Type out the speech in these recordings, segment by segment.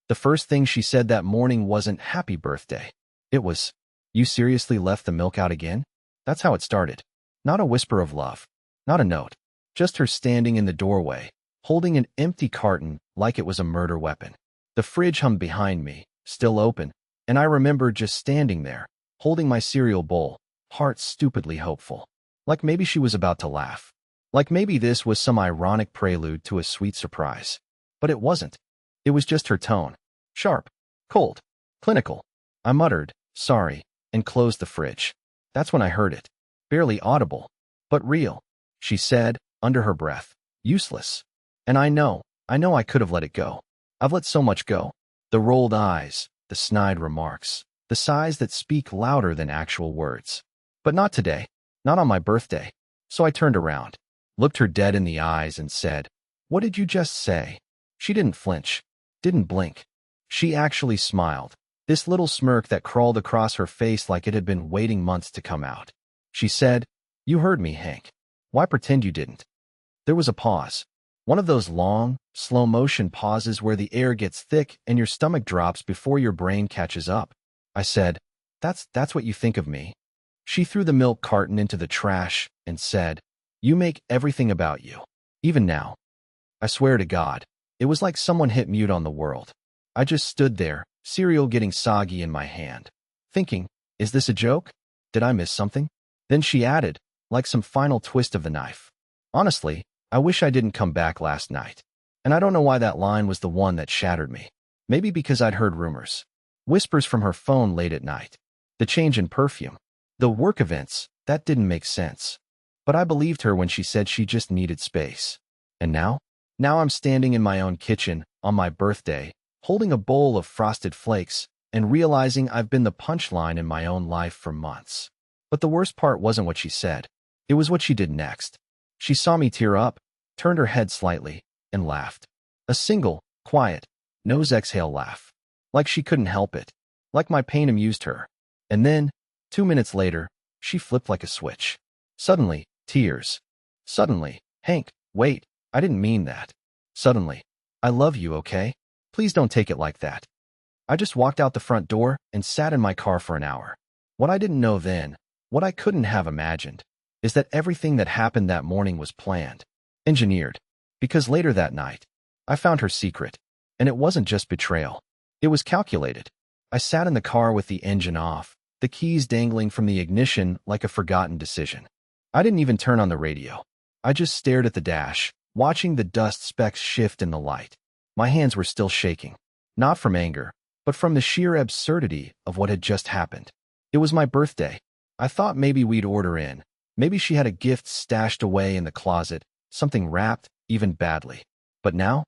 The first thing she said that morning wasn't "Happy birthday." It was, "You seriously left the milk out again?" That's how it started. Not a whisper of love. Not a note. Just her standing in the doorway, holding an empty carton like it was a murder weapon. The fridge hummed behind me, still open, and I remember just standing there, holding my cereal bowl, heart stupidly hopeful. Like maybe she was about to laugh. Like maybe this was some ironic prelude to a sweet surprise. But it wasn't. It was just her tone. Sharp, cold, clinical. I muttered, "Sorry," and closed the fridge. That's when I heard it. Barely audible, but real. She said, under her breath, "Useless." And I know I could have let it go. I've let so much go. The rolled eyes, the snide remarks, the sighs that speak louder than actual words. But not today. Not on my birthday. So I turned around, looked her dead in the eyes and said, "What did you just say?" She didn't flinch, didn't blink. She actually smiled, this little smirk that crawled across her face like it had been waiting months to come out. She said, "You heard me, Hank. Why pretend you didn't?" There was a pause. One of those long, slow-motion pauses where the air gets thick and your stomach drops before your brain catches up. I said, That's what you think of me." She threw the milk carton into the trash and said, "You make everything about you. Even now." I swear to God, it was like someone hit mute on the world. I just stood there, cereal getting soggy in my hand, thinking, is this a joke? Did I miss something? Then she added, like some final twist of the knife, "Honestly, I wish I didn't come back last night." And I don't know why that line was the one that shattered me. Maybe because I'd heard rumors. Whispers from her phone late at night. The change in perfume. The work events. That didn't make sense. But I believed her when she said she just needed space. And now? Now I'm standing in my own kitchen, on my birthday, holding a bowl of frosted flakes, and realizing I've been the punchline in my own life for months. But the worst part wasn't what she said. It was what she did next. She saw me tear up, turned her head slightly, and laughed. A single, quiet, nose exhale laugh. Like she couldn't help it. Like my pain amused her. And then, 2 minutes later, she flipped like a switch. Suddenly, tears. Suddenly, "Hank, wait, I didn't mean that." Suddenly, "I love you, okay? Please don't take it like that." I just walked out the front door and sat in my car for an hour. What I didn't know then, what I couldn't have imagined, is that everything that happened that morning was planned, engineered. Because later that night, I found her secret. And it wasn't just betrayal. It was calculated. I sat in the car with the engine off, the keys dangling from the ignition like a forgotten decision. I didn't even turn on the radio. I just stared at the dash, watching the dust specks shift in the light. My hands were still shaking. Not from anger, but from the sheer absurdity of what had just happened. It was my birthday. I thought maybe we'd order in. Maybe she had a gift stashed away in the closet, something wrapped, even badly. But now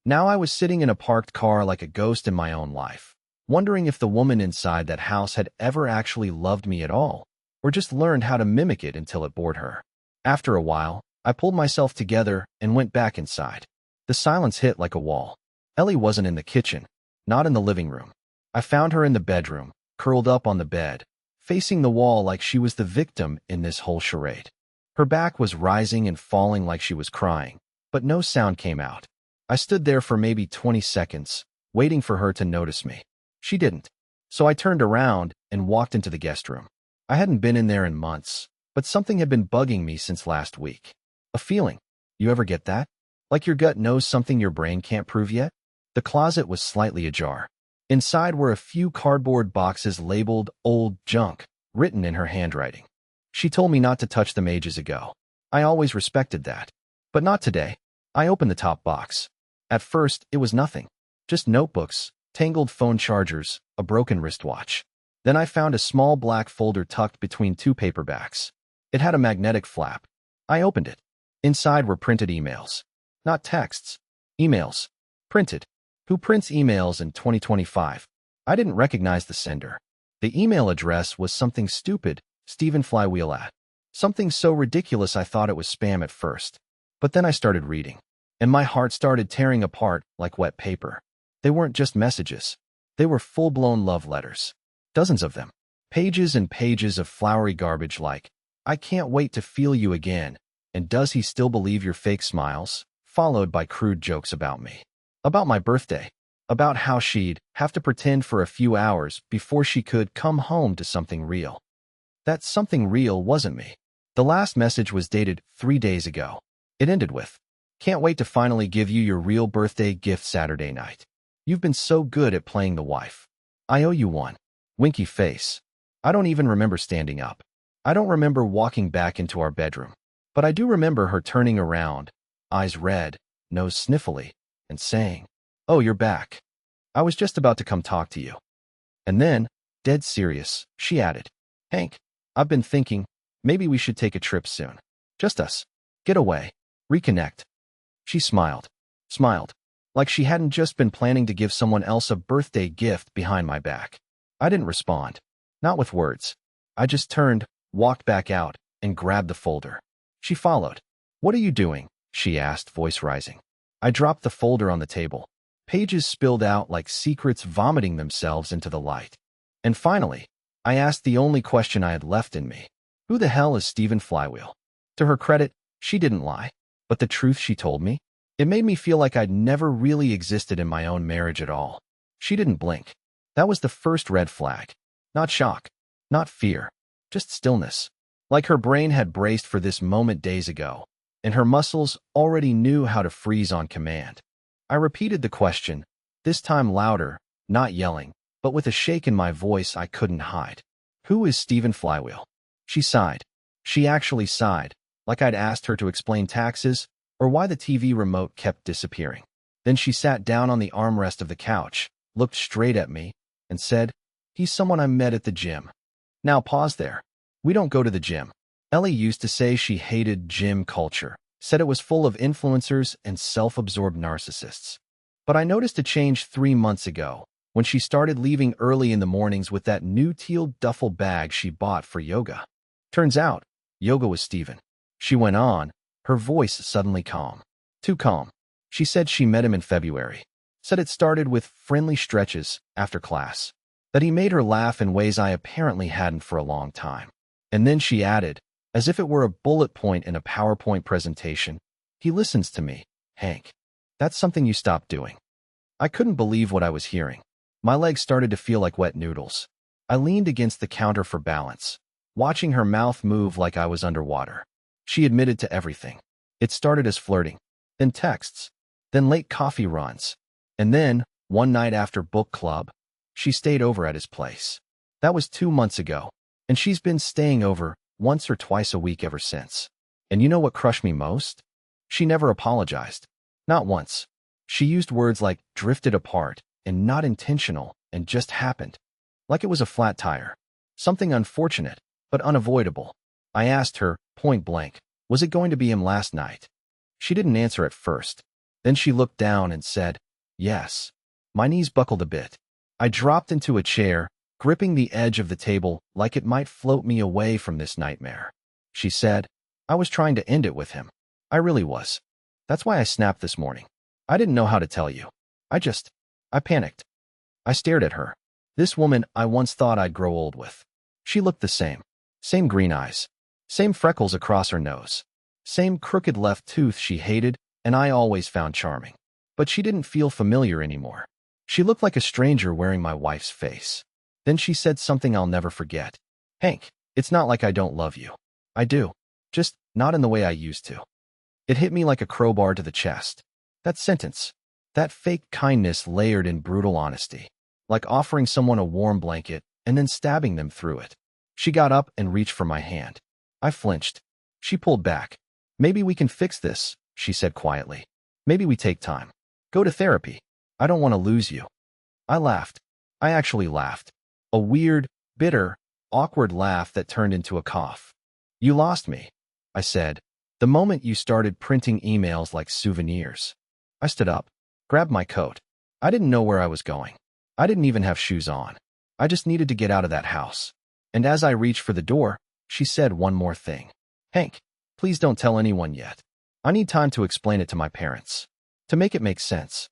I was sitting in a parked car like a ghost in my own life, wondering if the woman inside that house had ever actually loved me at all, or just learned how to mimic it until it bored her. After a while, I pulled myself together and went back inside. The silence hit like a wall. Ellie wasn't in the kitchen, not in the living room. I found her in the bedroom, curled up on the bed, facing the wall like she was the victim in this whole charade. Her back was rising and falling like she was crying, but no sound came out. I stood there for maybe 20 seconds, waiting for her to notice me. She didn't. So I turned around and walked into the guest room. I hadn't been in there in months, but something had been bugging me since last week. A feeling. You ever get that? Like your gut knows something your brain can't prove yet? The closet was slightly ajar. Inside were a few cardboard boxes labeled "Old Junk," written in her handwriting. She told me not to touch them ages ago. I always respected that. But not today. I opened the top box. At first, it was nothing. Just notebooks, tangled phone chargers, a broken wristwatch. Then I found a small black folder tucked between two paperbacks. It had a magnetic flap. I opened it. Inside were printed emails. Not texts. Emails. Printed. Who prints emails in 2025? I didn't recognize the sender. The email address was something stupid, Stephen Flywheel at. Something so ridiculous I thought it was spam at first. But then I started reading, and my heart started tearing apart like wet paper. They weren't just messages. They were full-blown love letters. Dozens of them. Pages and pages of flowery garbage like, "I can't wait to feel you again," and "Does he still believe your fake smiles?" Followed by crude jokes about me. About my birthday. about how she'd have to pretend for a few hours before she could come home to something real. That something real wasn't me. The last message was dated 3 days ago. It ended with, "Can't wait to finally give you your real birthday gift Saturday night. You've been so good at playing the wife. I owe you one." Winky face. I don't even remember standing up. I don't remember walking back into our bedroom. But I do remember her turning around, eyes red, nose sniffly, and saying, "Oh, you're back. I was just about to come talk to you." And then, dead serious, she added, "Hank, I've been thinking, maybe we should take a trip soon. Just us. Get away. Reconnect." She smiled, like she hadn't just been planning to give someone else a birthday gift behind my back. I didn't respond. Not with words. I just turned, walked back out, and grabbed the folder. She followed. "What are you doing?" she asked, voice rising. I dropped the folder on the table. Pages spilled out like secrets vomiting themselves into the light. And finally, I asked the only question I had left in me. Who the hell is Stephen Flywheel? To her credit, she didn't lie. But the truth she told me? It made me feel like I'd never really existed in my own marriage at all. She didn't blink. That was the first red flag. Not shock. Not fear. Just stillness. Like her brain had braced for this moment days ago, and her muscles already knew how to freeze on command. I repeated the question, this time louder, not yelling, but with a shake in my voice I couldn't hide. "Who is Stephen Flywheel?" She sighed. She actually sighed, like I'd asked her to explain taxes or why the TV remote kept disappearing. Then she sat down on the armrest of the couch, looked straight at me, and said, "He's someone I met at the gym." Now pause there. We don't go to the gym. Ellie used to say she hated gym culture, said it was full of influencers and self-absorbed narcissists. But I noticed a change 3 months ago, when she started leaving early in the mornings with that new teal duffel bag she bought for yoga. Turns out, yoga was Stephen. She went on, her voice suddenly calm. Too calm. She said she met him in February. Said it started with friendly stretches after class. That he made her laugh in ways I apparently hadn't for a long time. And then she added, as if it were a bullet point in a PowerPoint presentation, "He listens to me, Hank. That's something you stopped doing." I couldn't believe what I was hearing. My legs started to feel like wet noodles. I leaned against the counter for balance, watching her mouth move like I was underwater. She admitted to everything. It started as flirting, then texts, then late coffee runs, and then, one night after book club, she stayed over at his place. That was 2 months ago, and she's been staying over once or twice a week ever since. And you know what crushed me most? She never apologized. Not once. She used words like drifted apart and not intentional and just happened. Like it was a flat tire. Something unfortunate, but unavoidable. I asked her, point blank, was it going to be him last night? She didn't answer at first. Then she looked down and said, yes. My knees buckled a bit. I dropped into a chair, gripping the edge of the table like it might float me away from this nightmare. She said, I was trying to end it with him. I really was. That's why I snapped this morning. I didn't know how to tell you. I panicked. I stared at her. This woman I once thought I'd grow old with. She looked the same. Same green eyes. Same freckles across her nose. Same crooked left tooth she hated and I always found charming. But she didn't feel familiar anymore. She looked like a stranger wearing my wife's face. Then she said something I'll never forget. Hank, it's not like I don't love you. I do. Just not in the way I used to. It hit me like a crowbar to the chest. That sentence. That fake kindness layered in brutal honesty. Like offering someone a warm blanket and then stabbing them through it. She got up and reached for my hand. I flinched. She pulled back. Maybe we can fix this, she said quietly. Maybe we take time. Go to therapy. I don't want to lose you. I laughed. I actually laughed. A weird, bitter, awkward laugh that turned into a cough. You lost me, I said, the moment you started printing emails like souvenirs. I stood up, grabbed my coat. I didn't know where I was going. I didn't even have shoes on. I just needed to get out of that house. And as I reached for the door, she said one more thing. Hank, please don't tell anyone yet. I need time to explain it to my parents. To make it make sense.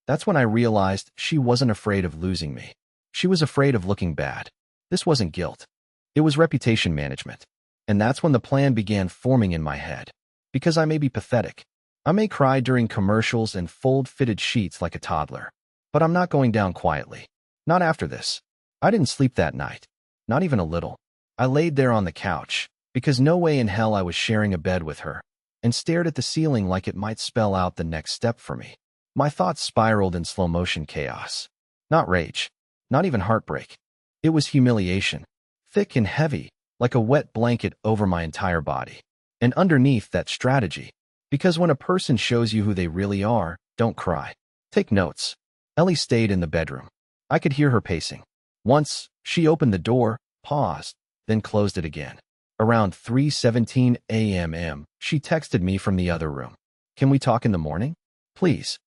That's when I realized she wasn't afraid of losing me. She was afraid of looking bad. This wasn't guilt. It was reputation management. And that's when the plan began forming in my head. Because I may be pathetic. I may cry during commercials and fold fitted sheets like a toddler. But I'm not going down quietly. Not after this. I didn't sleep that night. Not even a little. I laid there on the couch, because no way in hell I was sharing a bed with her, and stared at the ceiling like it might spell out the next step for me. My thoughts spiraled in slow-motion chaos. Not rage. Not even heartbreak. It was humiliation. Thick and heavy, like a wet blanket over my entire body. And underneath that, strategy. Because when a person shows you who they really are, don't cry. Take notes. Ellie stayed in the bedroom. I could hear her pacing. Once, she opened the door, paused, then closed it again. Around 3:17 a.m., she texted me from the other room. Can we talk in the morning? Please.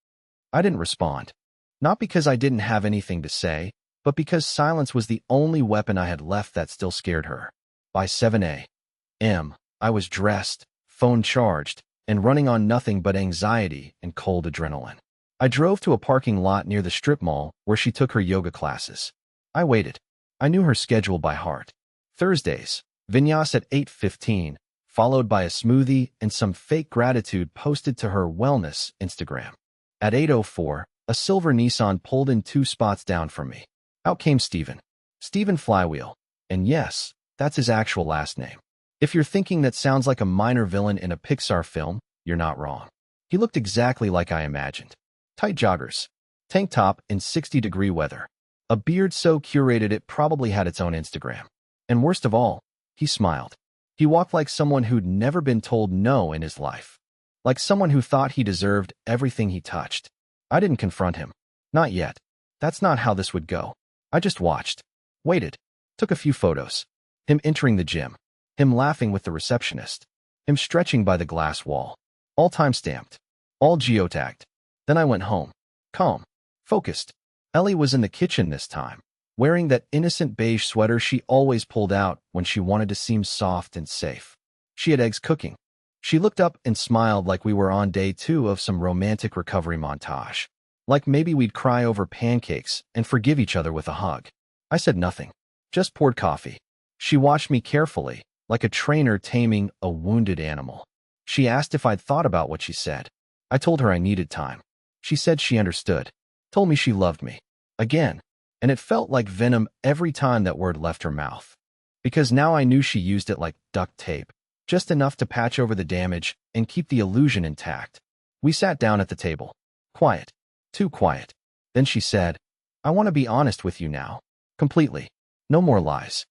I didn't respond. Not because I didn't have anything to say, but because silence was the only weapon I had left that still scared her. By 7 a.m., I was dressed, phone charged, and running on nothing but anxiety and cold adrenaline. I drove to a parking lot near the strip mall where she took her yoga classes. I waited. I knew her schedule by heart. Thursdays, vinyasa at 8:15, followed by a smoothie and some fake gratitude posted to her wellness Instagram. At 8:04, a silver Nissan pulled in 2 spots down from me. Out came Steven. Steven Flywheel. And yes, that's his actual last name. If you're thinking that sounds like a minor villain in a Pixar film, you're not wrong. He looked exactly like I imagined. Tight joggers, tank top in 60-degree weather, a beard so curated it probably had its own Instagram. And worst of all, he smiled. He walked like someone who'd never been told no in his life. Like someone who thought he deserved everything he touched. I didn't confront him. Not yet. That's not how this would go. I just watched. Waited. Took a few photos. Him entering the gym. Him laughing with the receptionist. Him stretching by the glass wall. All time-stamped. All geotagged. Then I went home. Calm. Focused. Ellie was in the kitchen this time, wearing that innocent beige sweater she always pulled out when she wanted to seem soft and safe. She had eggs cooking. She looked up and smiled like we were on day 2 of some romantic recovery montage. Like maybe we'd cry over pancakes and forgive each other with a hug. I said nothing. Just poured coffee. She watched me carefully, like a trainer taming a wounded animal. She asked if I'd thought about what she said. I told her I needed time. She said she understood. Told me she loved me. Again. And it felt like venom every time that word left her mouth. Because now I knew she used it like duct tape. Just enough to patch over the damage and keep the illusion intact. We sat down at the table. Quiet. Too quiet. Then she said, I want to be honest with you now. Completely. No more lies.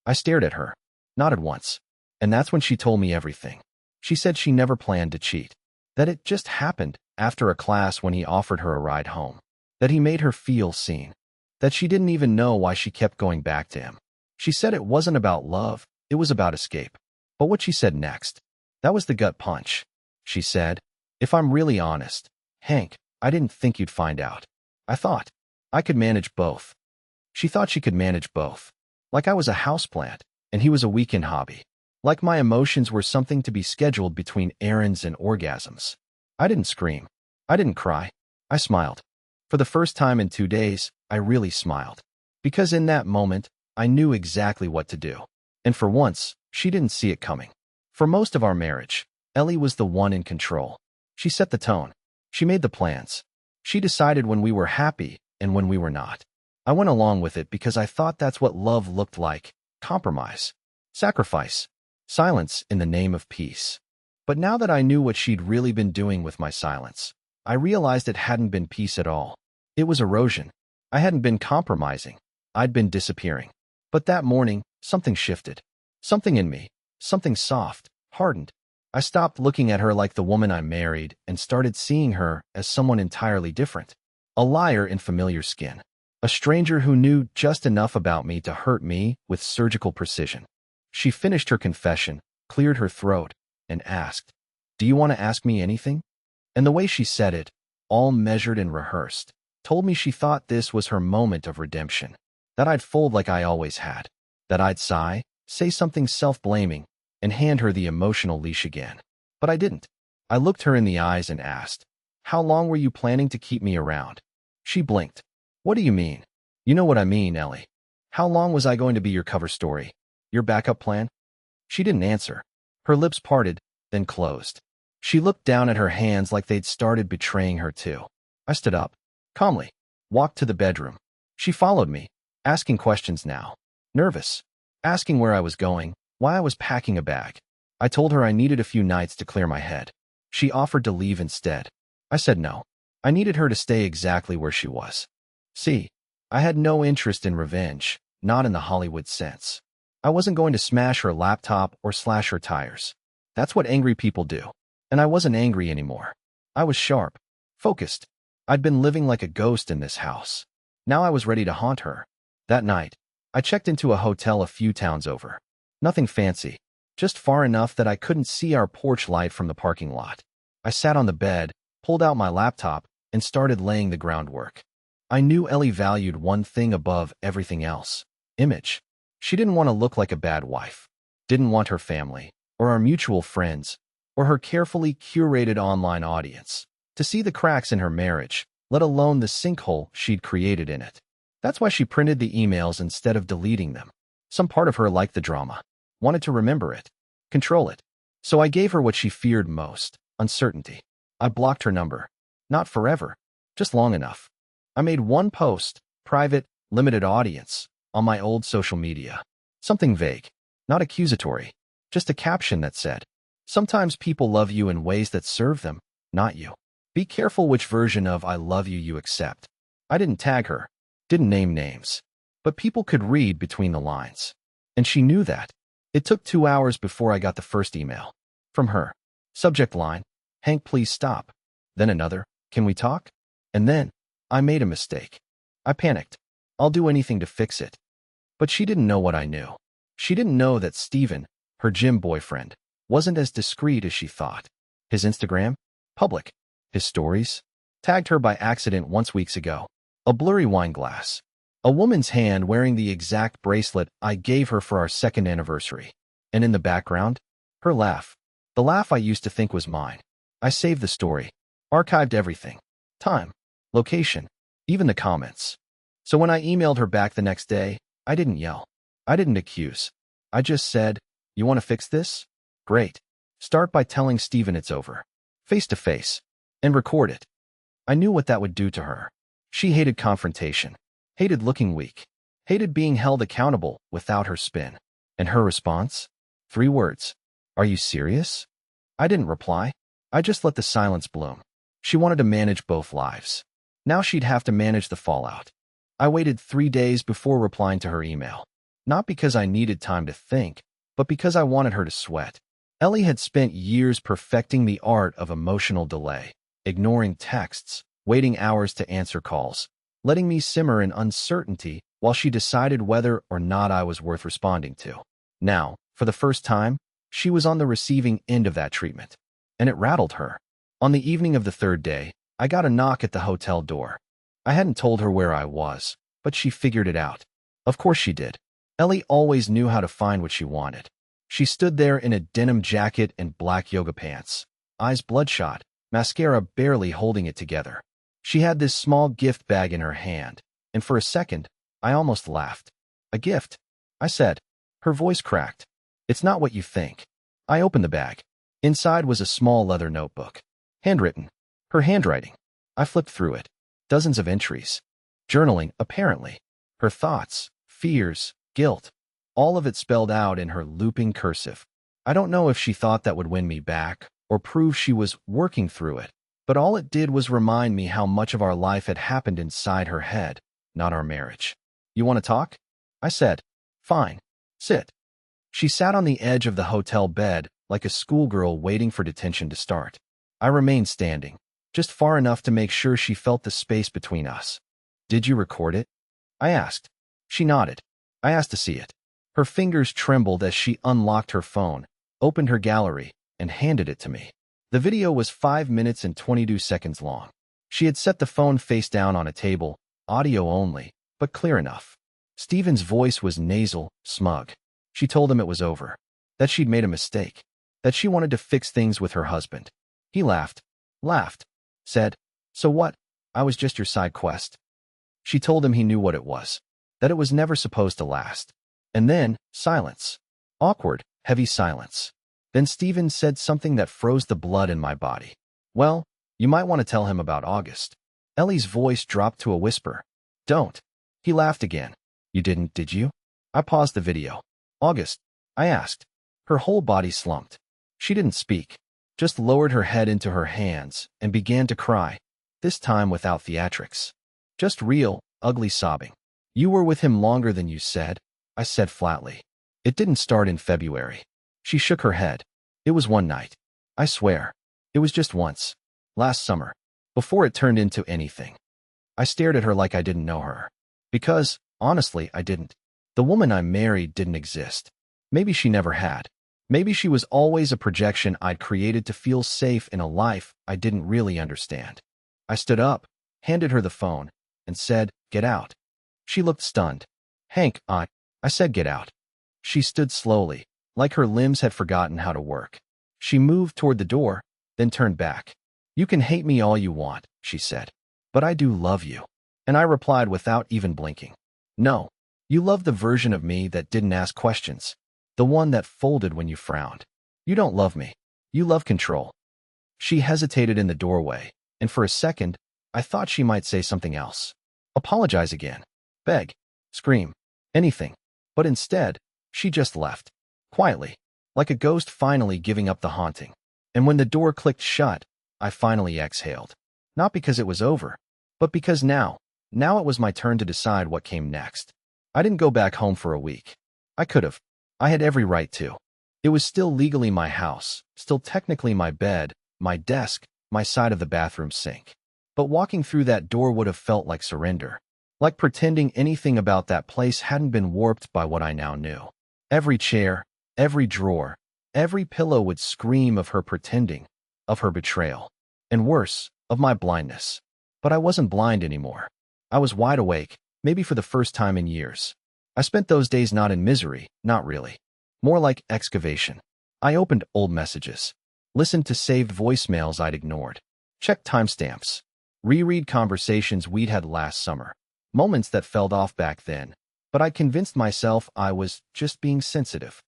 I stared at her. Nodded once. And that's when she told me everything. She said she never planned to cheat. That it just happened after a class when he offered her a ride home. That he made her feel seen. That she didn't even know why she kept going back to him. She said it wasn't about love, it was about escape. But what she said next, that was the gut punch. She said, if I'm really honest, Hank, I didn't think you'd find out. I thought I could manage both. She thought she could manage both. Like I was a houseplant, and he was a weekend hobby. Like my emotions were something to be scheduled between errands and orgasms. I didn't scream. I didn't cry. I smiled. For the first time in 2 days, I really smiled. Because in that moment, I knew exactly what to do. And for once, she didn't see it coming. For most of our marriage, Ellie was the one in control. She set the tone. She made the plans. She decided when we were happy and when we were not. I went along with it because I thought that's what love looked like. Compromise. Sacrifice. Silence in the name of peace. But now that I knew what she'd really been doing with my silence, I realized it hadn't been peace at all. It was erosion. I hadn't been compromising. I'd been disappearing. But that morning, something shifted. Something in me. Something soft, hardened. I stopped looking at her like the woman I married and started seeing her as someone entirely different. A liar in familiar skin. A stranger who knew just enough about me to hurt me with surgical precision. She finished her confession, cleared her throat, and asked, do you want to ask me anything? And the way she said it, all measured and rehearsed, told me she thought this was her moment of redemption. That I'd fold like I always had. That I'd sigh, say something self-blaming, and hand her the emotional leash again. But I didn't. I looked her in the eyes and asked, how long were you planning to keep me around? She blinked. What do you mean? You know what I mean, Ellie. How long was I going to be your cover story? Your backup plan? She didn't answer. Her lips parted, then closed. She looked down at her hands like they'd started betraying her too. I stood up. Calmly. Walked to the bedroom. She followed me, asking questions now. Nervous. Asking where I was going, why I was packing a bag. I told her I needed a few nights to clear my head. She offered to leave instead. I said no. I needed her to stay exactly where she was. See, I had no interest in revenge, not in the Hollywood sense. I wasn't going to smash her laptop or slash her tires. That's what angry people do. And I wasn't angry anymore. I was sharp, focused. I'd been living like a ghost in this house. Now I was ready to haunt her. That night, I checked into a hotel a few towns over. Nothing fancy, just far enough that I couldn't see our porch light from the parking lot. I sat on the bed, pulled out my laptop, and started laying the groundwork. I knew Ellie valued one thing above everything else: image. She didn't want to look like a bad wife. Didn't want her family, or our mutual friends, or her carefully curated online audience to see the cracks in her marriage, let alone the sinkhole she'd created in it. That's why she printed the emails instead of deleting them. Some part of her liked the drama, wanted to remember it, control it. So I gave her what she feared most: uncertainty. I blocked her number. Not forever, just long enough. I made one post, private, limited audience, on my old social media. Something vague, not accusatory, just a caption that said, "Sometimes people love you in ways that serve them, not you. Be careful which version of I love you accept." I didn't tag her, didn't name names, but people could read between the lines. And she knew that. It took 2 hours before I got the first email. From her. Subject line: "Hank, please stop." Then another: "Can we talk?" And then, I made a mistake. I panicked. I'll do anything to fix it. But she didn't know what I knew. She didn't know that Steven, her gym boyfriend, wasn't as discreet as she thought. His Instagram? Public. His stories? Tagged her by accident once weeks ago. A blurry wine glass. A woman's hand wearing the exact bracelet I gave her for our second anniversary. And in the background, her laugh. The laugh I used to think was mine. I saved the story. Archived everything. Time. Location. Even the comments. So when I emailed her back the next day, I didn't yell. I didn't accuse. I just said, "You want to fix this? Great. Start by telling Steven it's over. Face to face. And record it." I knew what that would do to her. She hated confrontation. Hated looking weak. Hated being held accountable without her spin. And her response? 3 words. "Are you serious?" I didn't reply. I just let the silence bloom. She wanted to manage both lives. Now she'd have to manage the fallout. I waited 3 days before replying to her email. Not because I needed time to think, but because I wanted her to sweat. Ellie had spent years perfecting the art of emotional delay, ignoring texts, waiting hours to answer calls, letting me simmer in uncertainty while she decided whether or not I was worth responding to. Now, for the first time, she was on the receiving end of that treatment. And it rattled her. On the evening of the 3rd day, I got a knock at the hotel door. I hadn't told her where I was, but she figured it out. Of course she did. Ellie always knew how to find what she wanted. She stood there in a denim jacket and black yoga pants, eyes bloodshot, mascara barely holding it together. She had this small gift bag in her hand, and for a second, I almost laughed. "A gift?" I said. Her voice cracked. "It's not what you think." I opened the bag. Inside was a small leather notebook. Handwritten. Her handwriting. I flipped through it. Dozens of entries. Journaling, apparently. Her thoughts, fears, guilt. All of it spelled out in her looping cursive. I don't know if she thought that would win me back, or prove she was working through it, but all it did was remind me how much of our life had happened inside her head, not our marriage. "You want to talk?" I said. "Fine. Sit." She sat on the edge of the hotel bed like a schoolgirl waiting for detention to start. I remained standing, just far enough to make sure she felt the space between us. "Did you record it?" I asked. She nodded. I asked to see it. Her fingers trembled as she unlocked her phone, opened her gallery, and handed it to me. The video was 5 minutes and 22 seconds long. She had set the phone face down on a table, audio only, but clear enough. Steven's voice was nasal, smug. She told him it was over, that she'd made a mistake, that she wanted to fix things with her husband. He laughed, said, "So what? I was just your side quest." She told him he knew what it was, that it was never supposed to last. And then, silence. Awkward, heavy silence. Then Steven said something that froze the blood in my body. "Well, you might want to tell him about August." Ellie's voice dropped to a whisper. Don't. He laughed again. You didn't, did you? I paused the video. August, I asked. Her whole body slumped. She didn't speak, just lowered her head into her hands and began to cry, this time without theatrics. Just real, ugly sobbing. You were with him longer than you said, I said flatly. It didn't start in February. She shook her head. It was one night. I swear. It was just once. Last summer. Before it turned into anything. I stared at her like I didn't know her. Because, honestly, I didn't. The woman I married didn't exist. Maybe she never had. Maybe she was always a projection I'd created to feel safe in a life I didn't really understand. I stood up, handed her the phone, and said, get out. She looked stunned. Hank, I said get out. She stood slowly, like her limbs had forgotten how to work. She moved toward the door, then turned back. You can hate me all you want, she said. But I do love you. And I replied without even blinking. No, you love the version of me that didn't ask questions. The one that folded when you frowned. You don't love me. You love control. She hesitated in the doorway, and for a second, I thought she might say something else. Apologize again. Beg. Scream. Anything. But instead, she just left. Quietly. Like a ghost finally giving up the haunting. And when the door clicked shut, I finally exhaled. Not because it was over, but because now it was my turn to decide what came next. I didn't go back home for a week. I could have. I had every right to. It was still legally my house, still technically my bed, my desk, my side of the bathroom sink. But walking through that door would have felt like surrender. Like pretending anything about that place hadn't been warped by what I now knew. Every chair, every drawer, every pillow would scream of her pretending, of her betrayal. And worse, of my blindness. But I wasn't blind anymore. I was wide awake, maybe for the first time in years. I spent those days not in misery, not really. More like excavation. I opened old messages. Listened to saved voicemails I'd ignored. Checked timestamps. Reread conversations we'd had last summer. Moments that felt off back then. But I convinced myself I was just being sensitive.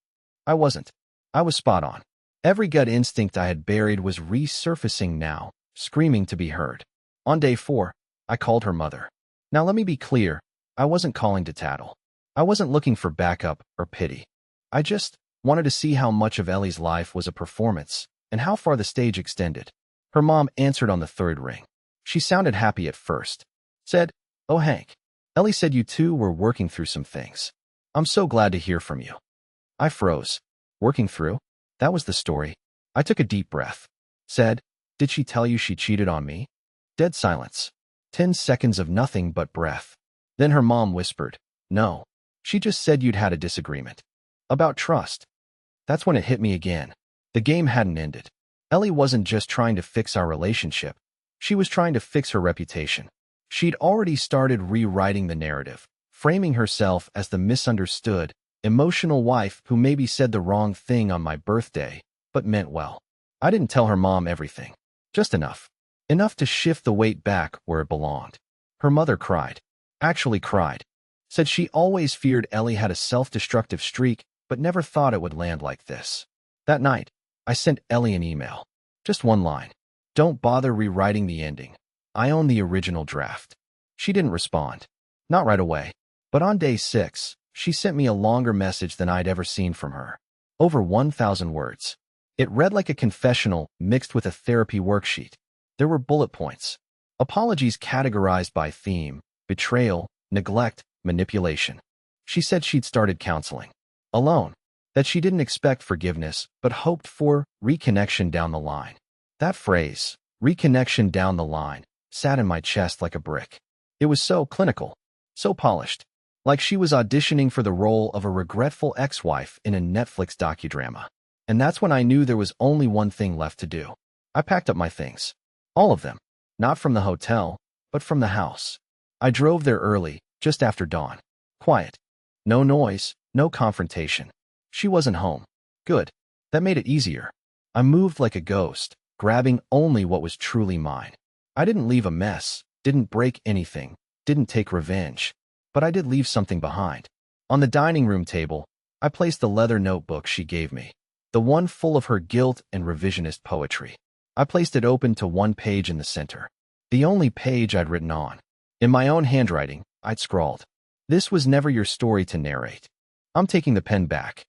I wasn't. I was spot on. Every gut instinct I had buried was resurfacing now, screaming to be heard. On day 4, I called her mother. Now let me be clear, I wasn't calling to tattle. I wasn't looking for backup or pity. I just wanted to see how much of Ellie's life was a performance and how far the stage extended. Her mom answered on the 3rd ring. She sounded happy at first. Said, "Oh, Hank, Ellie said you two were working through some things. I'm so glad to hear from you." I froze. Working through? That was the story. I took a deep breath. Said, "Did she tell you she cheated on me?" Dead silence. 10 seconds of nothing but breath. Then her mom whispered, "No. She just said you'd had a disagreement. About trust." That's when it hit me again. The game hadn't ended. Ellie wasn't just trying to fix our relationship. She was trying to fix her reputation. She'd already started rewriting the narrative, framing herself as the misunderstood, emotional wife who maybe said the wrong thing on my birthday, but meant well. I didn't tell her mom everything. Just enough. Enough to shift the weight back where it belonged. Her mother cried. Actually cried. Said she always feared Ellie had a self-destructive streak, but never thought it would land like this. That night, I sent Ellie an email. Just one line. "Don't bother rewriting the ending. I own the original draft." She didn't respond. Not right away. But on day 6, she sent me a longer message than I'd ever seen from her. Over 1,000 words. It read like a confessional mixed with a therapy worksheet. There were bullet points. Apologies categorized by theme, betrayal, neglect, manipulation. She said she'd started counseling. Alone. That she didn't expect forgiveness, but hoped for reconnection down the line. That phrase, reconnection down the line, sat in my chest like a brick. It was so clinical, so polished. Like she was auditioning for the role of a regretful ex-wife in a Netflix docudrama. And that's when I knew there was only one thing left to do. I packed up my things. All of them. Not from the hotel, but from the house. I drove there early, just after dawn. Quiet. No noise, no confrontation. She wasn't home. Good. That made it easier. I moved like a ghost, grabbing only what was truly mine. I didn't leave a mess, didn't break anything, didn't take revenge. But I did leave something behind. On the dining room table, I placed the leather notebook she gave me. The one full of her guilt and revisionist poetry. I placed it open to one page in the center. The only page I'd written on. In my own handwriting, I'd scrawled, "This was never your story to narrate. I'm taking the pen back."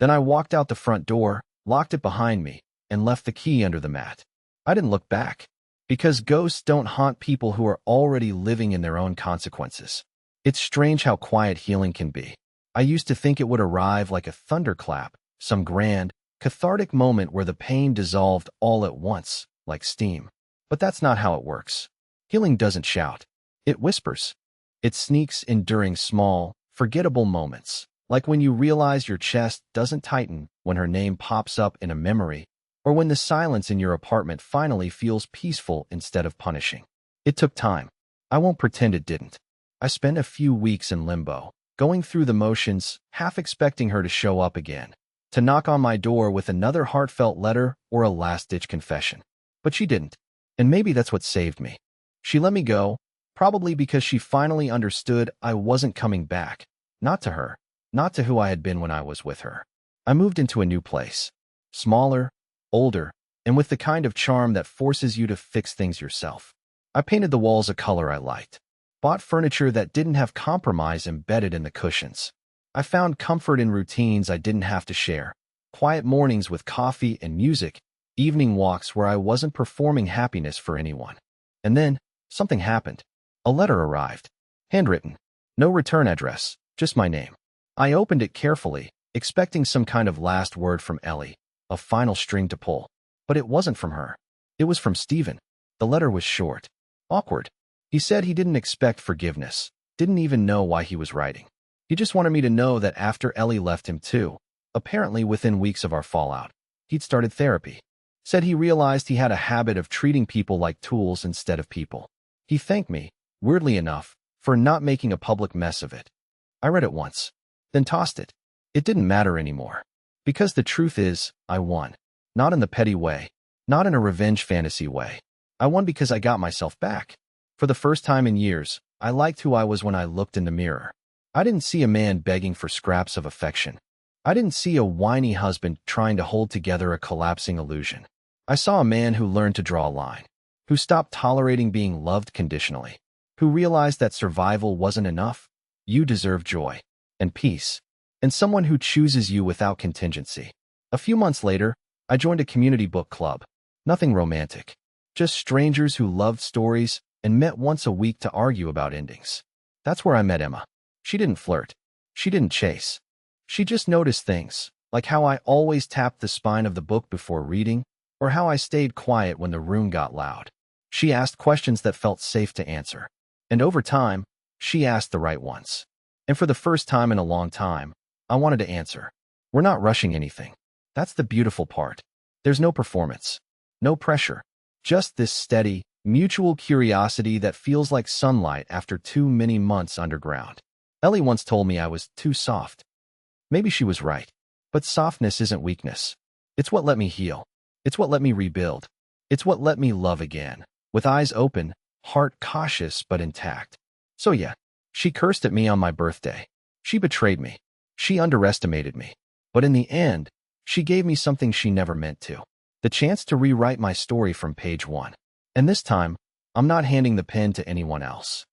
Then I walked out the front door, locked it behind me, and left the key under the mat. I didn't look back, because ghosts don't haunt people who are already living in their own consequences. It's strange how quiet healing can be. I used to think it would arrive like a thunderclap, some grand, cathartic moment where the pain dissolved all at once, like steam. But that's not how it works. Healing doesn't shout. It whispers. It sneaks in during small, forgettable moments, like when you realize your chest doesn't tighten when her name pops up in a memory, or when the silence in your apartment finally feels peaceful instead of punishing. It took time. I won't pretend it didn't. I spent a few weeks in limbo, going through the motions, half expecting her to show up again, to knock on my door with another heartfelt letter or a last-ditch confession. But she didn't. And maybe that's what saved me. She let me go, probably because she finally understood I wasn't coming back. Not to her, not to who I had been when I was with her. I moved into a new place. Smaller, older, and with the kind of charm that forces you to fix things yourself. I painted the walls a color I liked. Bought furniture that didn't have compromise embedded in the cushions. I found comfort in routines I didn't have to share. Quiet mornings with coffee and music, evening walks where I wasn't performing happiness for anyone. And then, something happened. A letter arrived. Handwritten. No return address, just my name. I opened it carefully, expecting some kind of last word from Ellie, a final string to pull. But it wasn't from her. It was from Stephen. The letter was short. Awkward. He said he didn't expect forgiveness, didn't even know why he was writing. He just wanted me to know that after Ellie left him too, apparently within weeks of our fallout, he'd started therapy. Said he realized he had a habit of treating people like tools instead of people. He thanked me, weirdly enough, for not making a public mess of it. I read it once, then tossed it. It didn't matter anymore. Because the truth is, I won. Not in the petty way, not in a revenge fantasy way. I won because I got myself back. For the first time in years, I liked who I was when I looked in the mirror. I didn't see a man begging for scraps of affection. I didn't see a whiny husband trying to hold together a collapsing illusion. I saw a man who learned to draw a line, who stopped tolerating being loved conditionally, who realized that survival wasn't enough. You deserve joy and peace, and someone who chooses you without contingency. A few months later, I joined a community book club. Nothing romantic, just strangers who loved stories and met once a week to argue about endings. That's where I met Emma. She didn't flirt. She didn't chase. She just noticed things, like how I always tapped the spine of the book before reading, or how I stayed quiet when the room got loud. She asked questions that felt safe to answer. And over time, she asked the right ones. And for the first time in a long time, I wanted to answer. We're not rushing anything. That's the beautiful part. There's no performance, no pressure, just this steady, mutual curiosity that feels like sunlight after too many months underground. Ellie once told me I was too soft. Maybe she was right. But softness isn't weakness. It's what let me heal. It's what let me rebuild. It's what let me love again, with eyes open, heart cautious but intact. So yeah, she cursed at me on my birthday. She betrayed me. She underestimated me. But in the end, she gave me something she never meant to. The chance to rewrite my story from page one. And this time, I'm not handing the pen to anyone else.